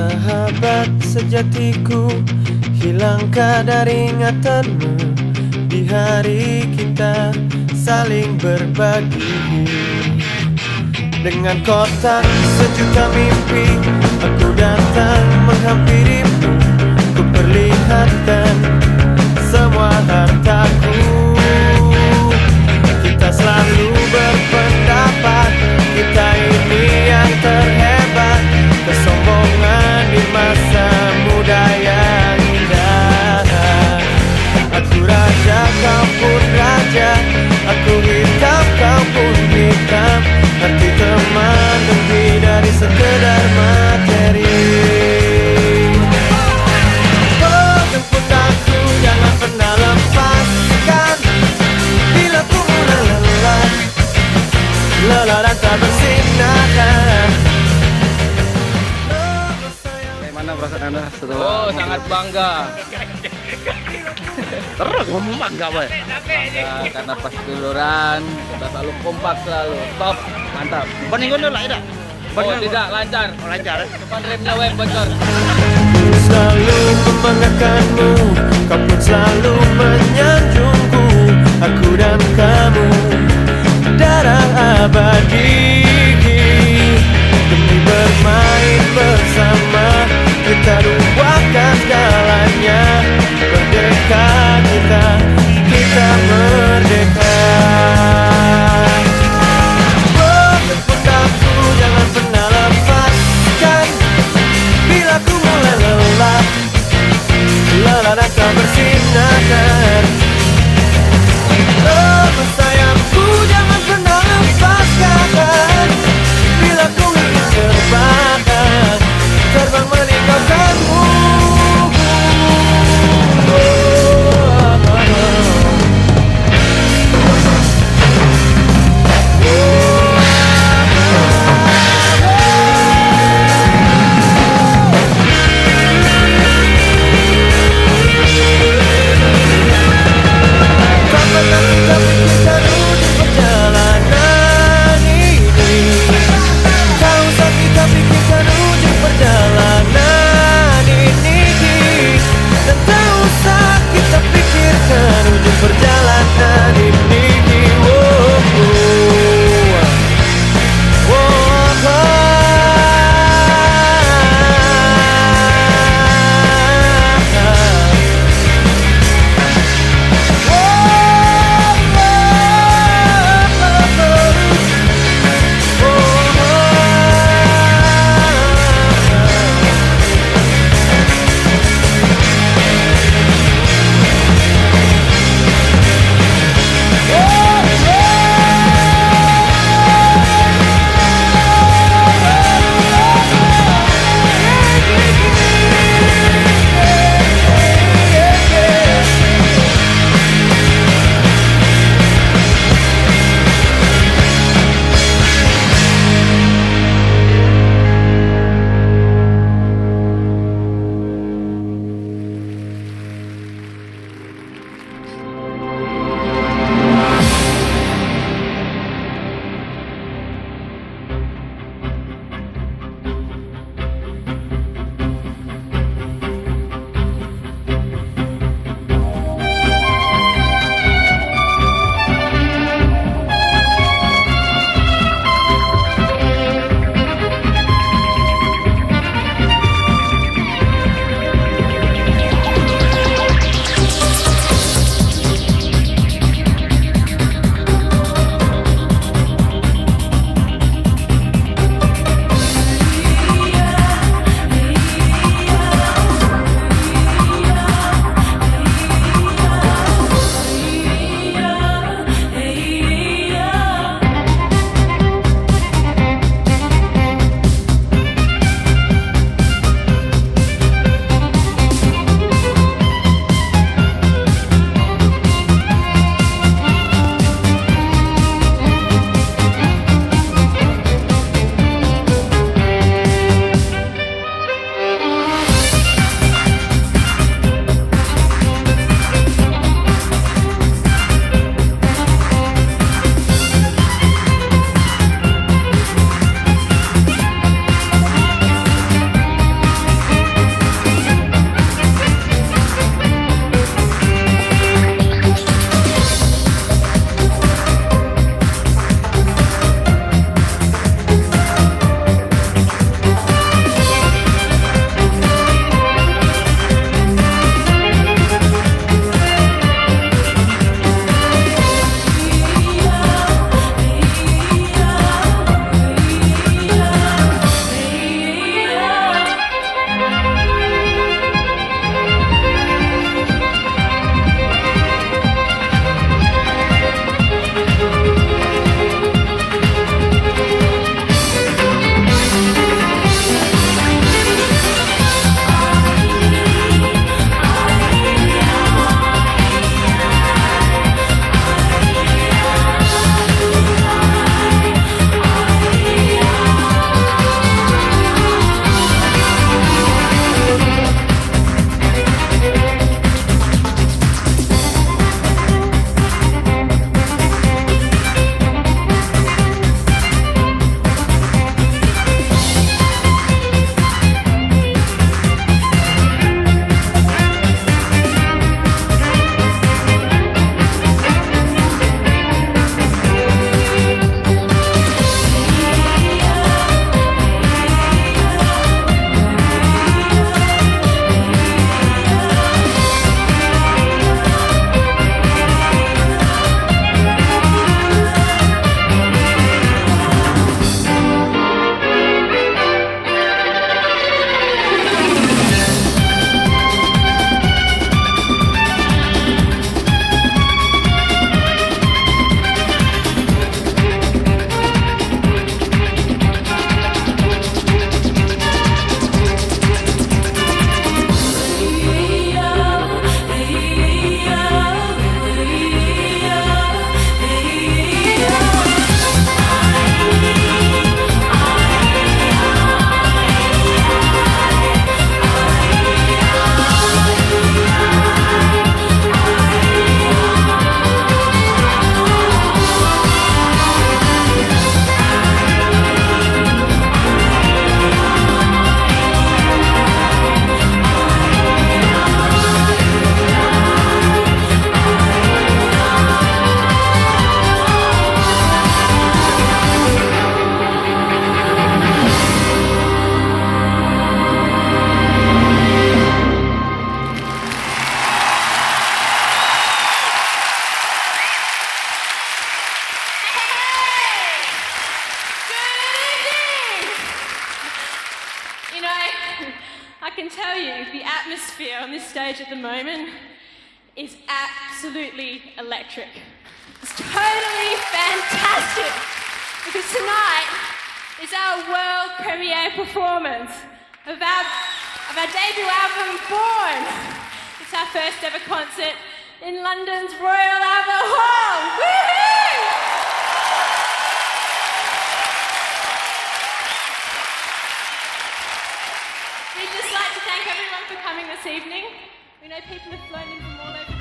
Sahabat sejatiku, hilangkah dari ingatanmu di hari kita saling berbagi. Dengan kotak sejuta mimpi, aku datang menghampirimu. Ku perlihatkan semua hartaku. Kita selalu berpendapat kita ini yang terhebat. Kesombongan di masa muda yang indah. Aku raja, kau pun raja. Aku hitam, kau pun hitam. Arti teman lebih dari sekedar materi. Oh, jemput aku, jangan pernah lepaskan. Bila ku mulai lelah, lelah dan tak bersinar. Bagaimana perasaan Anda setelah? Oh, sangat bangga. Terus ngomong bangga, Boy. Bangga karena pas duluran kita selalu kompak selalu. Top, mantap. Banding ngono lah, tidak? Oh, tidak lancar. Oh, lancar. Depan remnya web bocor. Ku selalu membanggakanmu, kau pun selalu menyanjungku. Aku dan kamu, darah abadi. Demi bermain bersama, kita lupakan segalanya. Merdeka kita, kita merdeka. Oh, jemput aku, jangan pernah lepaskan. Bila ku mulai lelah, lelah dan tak bersinar. Oh, sayang can tell you the atmosphere on this stage at the moment is absolutely electric. It's totally fantastic because tonight is our world premiere performance of our debut album, Born. It's our first ever concert in London's Royal Albert Hall. Woohoo! We'd just like to thank everyone for coming this evening. We know people have flown in from all over